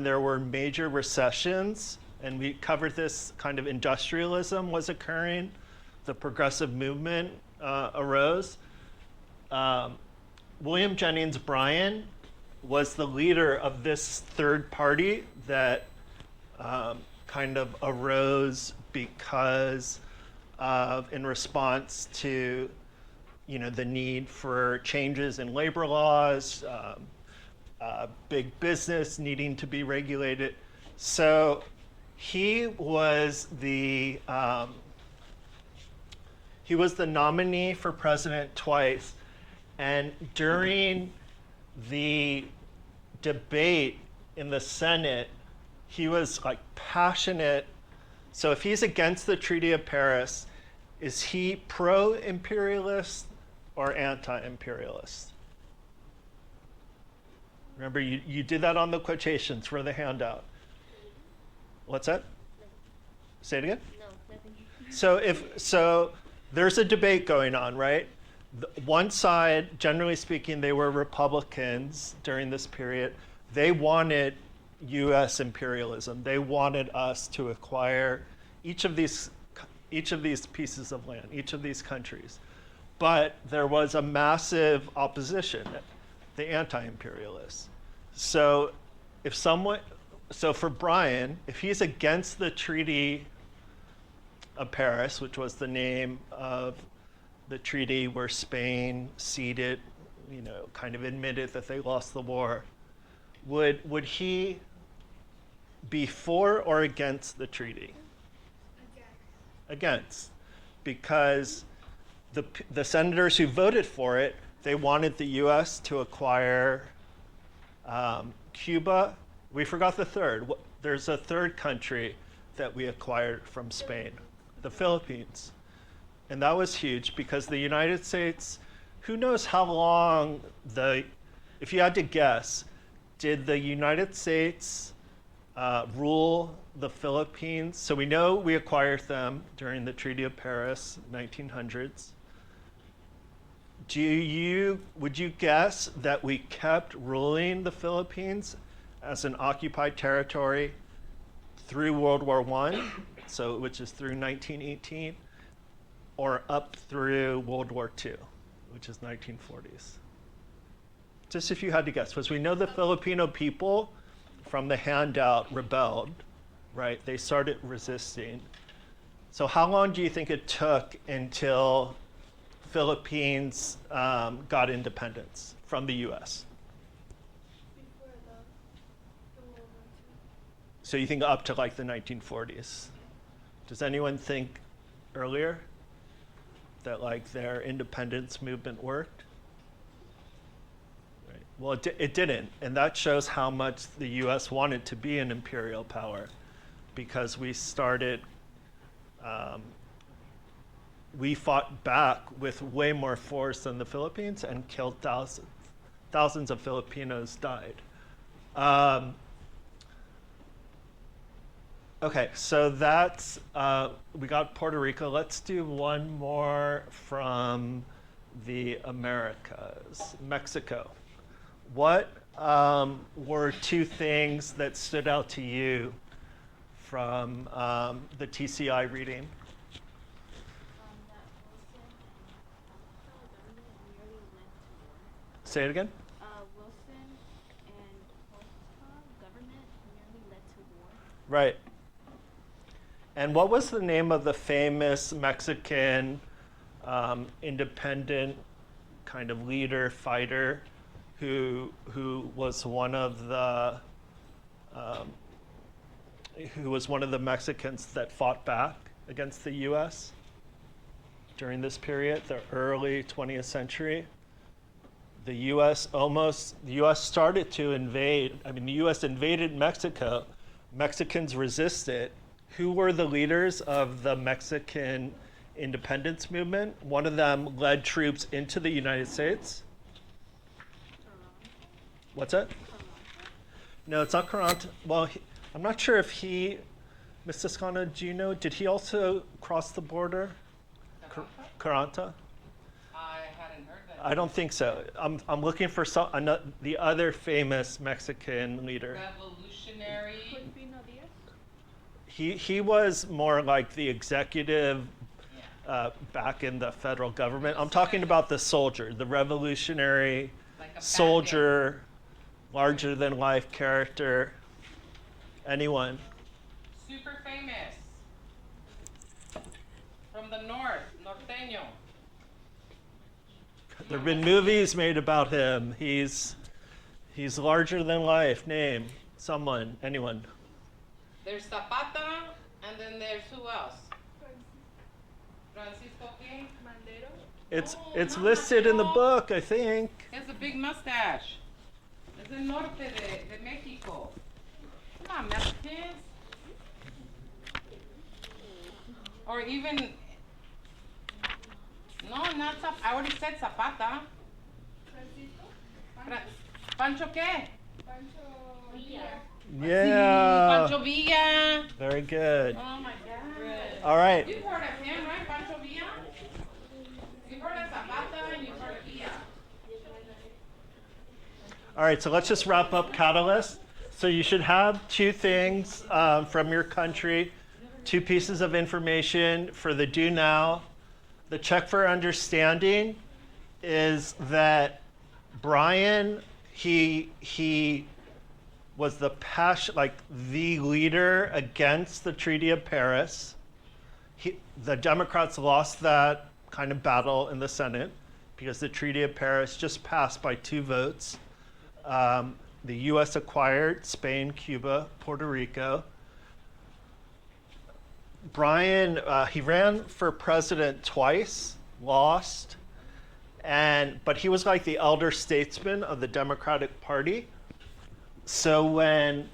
there were major recessions, and we covered this, kind of industrialism was occurring, the progressive movement arose. William Jennings Bryan was the leader of this third party that kind of arose because of, in response to, the need for changes in labor laws, big business needing to be regulated. So he was the nominee for president twice, and during the debate in the Senate, he was like passionate. So if he's against the Treaty of Paris, is he pro-imperialist or anti-imperialist? Remember, you did that on the quotations for the handout. What's that? No. Say it again? No, nothing. So there's a debate going on, right? One side, generally speaking, they were Republicans during this period. They wanted U.S. imperialism. They wanted us to acquire each of these pieces of land, each of these countries. But there was a massive opposition, the anti-imperialists. So for Bryan, if he's against the Treaty of Paris, which was the name of the treaty where Spain ceded, kind of admitted that they lost the war, would he be for or against the treaty? Against, because the senators who voted for it, they wanted the U.S. to acquire Cuba. We forgot the third. There's a third country that we acquired from Spain, the Philippines. And that was huge because the United States, who knows how long if you had to guess, did the United States rule the Philippines? So we know we acquired them during the Treaty of Paris, 1900s. Would you guess that we kept ruling the Philippines as an occupied territory through World War I, which is through 1918, or up through World War II, which is 1940s? Just if you had to guess, because we know the Filipino people from the handout rebelled, right? They started resisting. So how long do you think it took until Philippines got independence from the U.S.? Before the World War II. So you think up to like the 1940s? Does anyone think earlier that like their independence movement worked? Right. Well, it didn't, and that shows how much the U.S. wanted to be an imperial power, because we started. We fought back with way more force than the Philippines and killed thousands. Thousands of Filipinos died. Okay, so that's, we got Puerto Rico. Let's do one more from the Americas. Mexico. What were two things that stood out to you from the TCI reading? Say it again? Wilson and Horta government nearly led to war. Right. And what was the name of the famous Mexican independent kind of leader, fighter, who was one of the Mexicans that fought back against the U.S. during this period, the early 20th century? The U.S. started to invade. I mean, the U.S. invaded Mexico. Mexicans resisted. Who were the leaders of the Mexican independence movement? One of them led troops into the United States. What's that? No, it's not Carranza. Well, I'm not sure if Ms. Toscano, do you know, did he also cross the border? Carranza? I hadn't heard that. I don't think so. I'm looking for the other famous Mexican leader. Revolutionary He was more like the executive Yeah. back in the federal government. I'm talking about the soldier, the revolutionary Like a bad soldier, larger than life character. Anyone? Super famous. From the north, norteño. There have been movies made about him. He's larger than life. Name someone, anyone. There's Zapata, and then there's who else? Francisco qué? It's Oh, it's no, listed in the no. book, I think. He has a big mustache. Es del norte de México. Come on, Mexicans. Or even, no, not Zapata. I already said Zapata. Pancho qué? Yeah. Pancho Villa. Very good. Oh my God. All right. You've heard of him, right? Pancho Villa? You've heard of Zapata and you've heard of Villa. All right, so let's just wrap up Catalyst. So you should have two things from your country, two pieces of information for the do now. The check for understanding is that Brian, he was the the leader against the Treaty of Paris. The Democrats lost that kind of battle in the Senate because the Treaty of Paris just passed by 2 votes. The U.S. acquired Spain, Cuba, Puerto Rico. Brian, he ran for president twice, lost, but he was like the elder statesman of the Democratic Party. So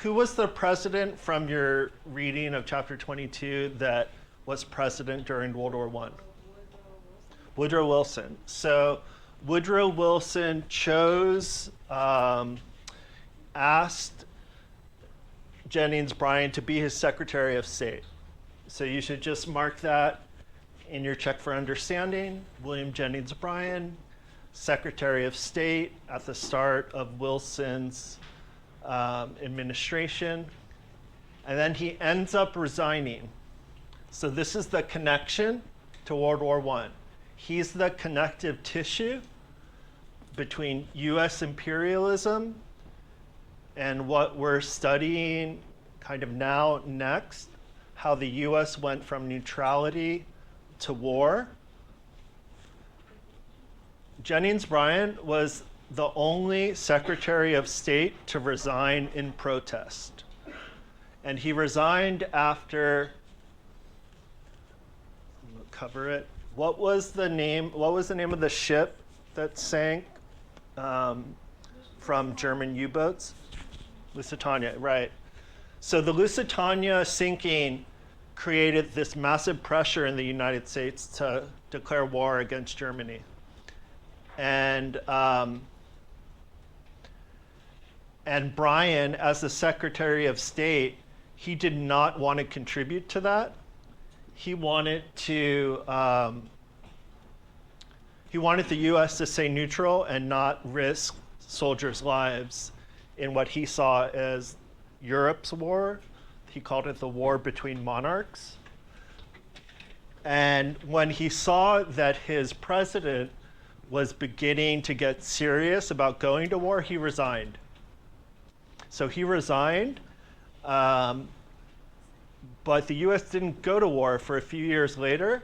who was the president from your reading of chapter 22 that was president during World War I? Woodrow Wilson. So Woodrow Wilson asked Jennings Bryan to be his Secretary of State. So you should just mark that in your check for understanding. William Jennings Bryan, Secretary of State at the start of Wilson's administration. And then he ends up resigning. So this is the connection to World War I. He's the connective tissue between US imperialism and what we're studying kind of now next, how the US went from neutrality to war. Jennings Bryan was the only Secretary of State to resign in protest. And he resigned after, I'm gonna cover it. What was the name of the ship that sank from German U-boats? Lusitania, right. So the Lusitania sinking created this massive pressure in the United States to declare war against Germany. And Bryan, as the Secretary of State, he did not want to contribute to that. He wanted the U.S. to stay neutral and not risk soldiers' lives in what he saw as Europe's war. He called it the war between monarchs. And when he saw that his president was beginning to get serious about going to war, he resigned. So he resigned, but the U.S. didn't go to war for a few years later.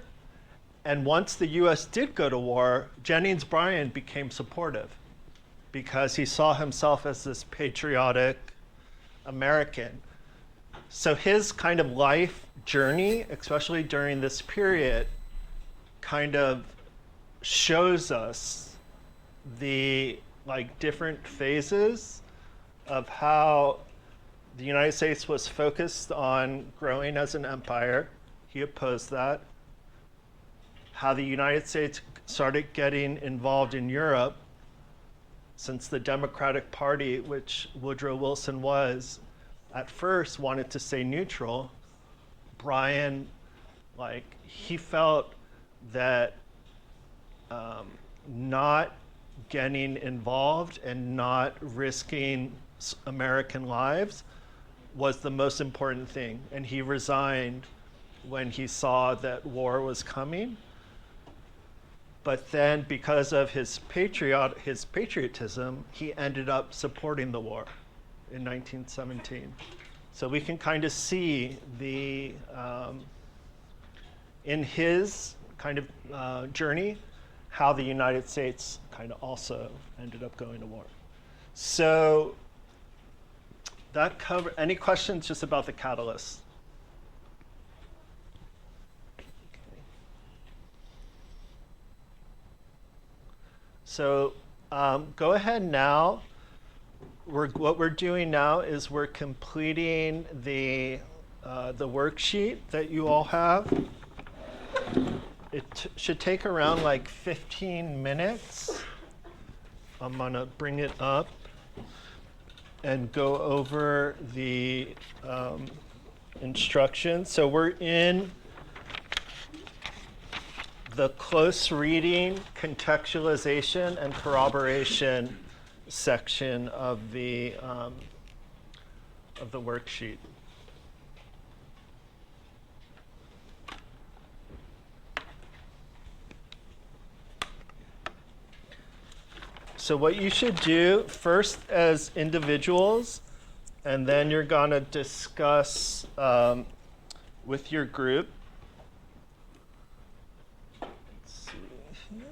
And once the U.S. did go to war, Jennings Bryan became supportive because he saw himself as this patriotic American. So his kind of life journey, especially during this period, kind of shows us the different phases of how the United States was focused on growing as an empire. He opposed that. How the United States started getting involved in Europe since the Democratic Party, which Woodrow Wilson was, at first wanted to stay neutral. Bryan, he felt that not getting involved and not risking American lives was the most important thing, and he resigned when he saw that war was coming. But then, because of his patriotism, he ended up supporting the war in 1917. So we can kind of see the in his kind of journey, how the United States kind of also ended up going to war. So that cover. Any questions just about the catalyst? So go ahead now. What we're doing now is we're completing the worksheet that you all have. It should take around like 15 minutes. I'm gonna bring it up and go over the instructions. So we're in the close reading, contextualization, and corroboration section of the worksheet. So what you should do first as individuals, and then you're gonna discuss with your group. Let's see here.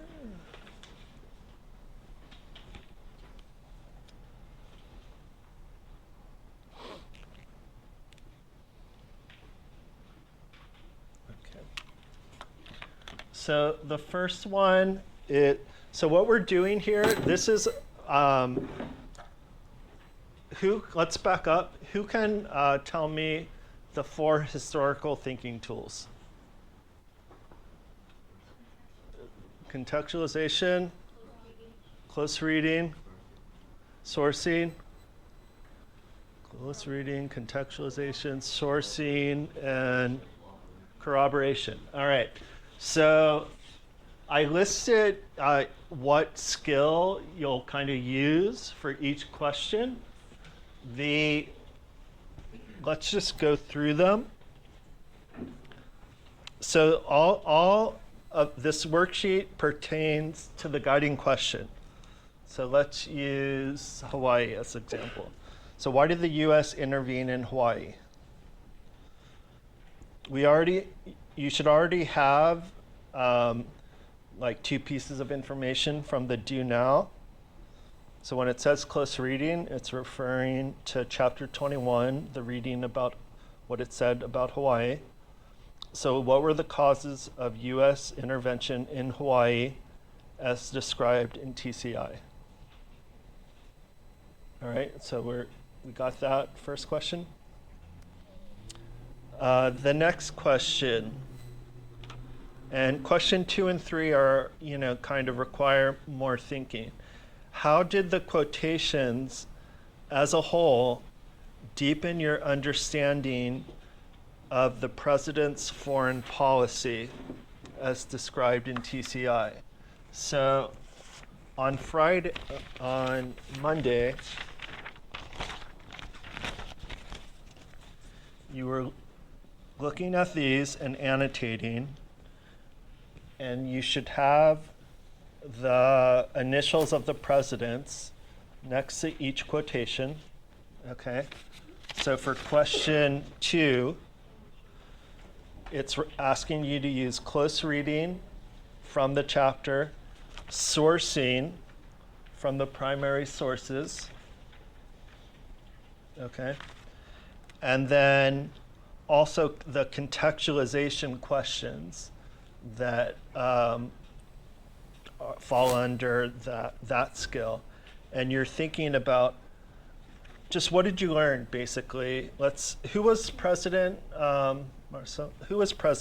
Okay. So the first one, so what we're doing here, this is, let's back up. Who can tell me the 4 historical thinking tools? Contextualization, close reading, sourcing, contextualization, sourcing, and corroboration. All right, so I listed what skill you'll kind of use for each question. Let's just go through them. So all of this worksheet pertains to the guiding question. So let's use Hawaii as an example. So why did the US intervene in Hawaii? You should already have like 2 pieces of information from the do now. So when it says close reading, it's referring to chapter 21, the reading about what it said about Hawaii. So what were the causes of US intervention in Hawaii as described in TCI? All right, so we got that first question. The next question, and question 2 and 3 are, kind of require more thinking. How did the quotations as a whole deepen your understanding of the president's foreign policy as described in TCI? So on Monday, you were looking at these and annotating, and you should have the initials of the presidents next to each quotation. Okay, so for question 2, it's asking you to use close reading from the chapter, sourcing from the primary sources, okay, and then also the contextualization questions that fall under that skill. And you're thinking about just what did you learn, basically. Who was president, Marcel? Who was president?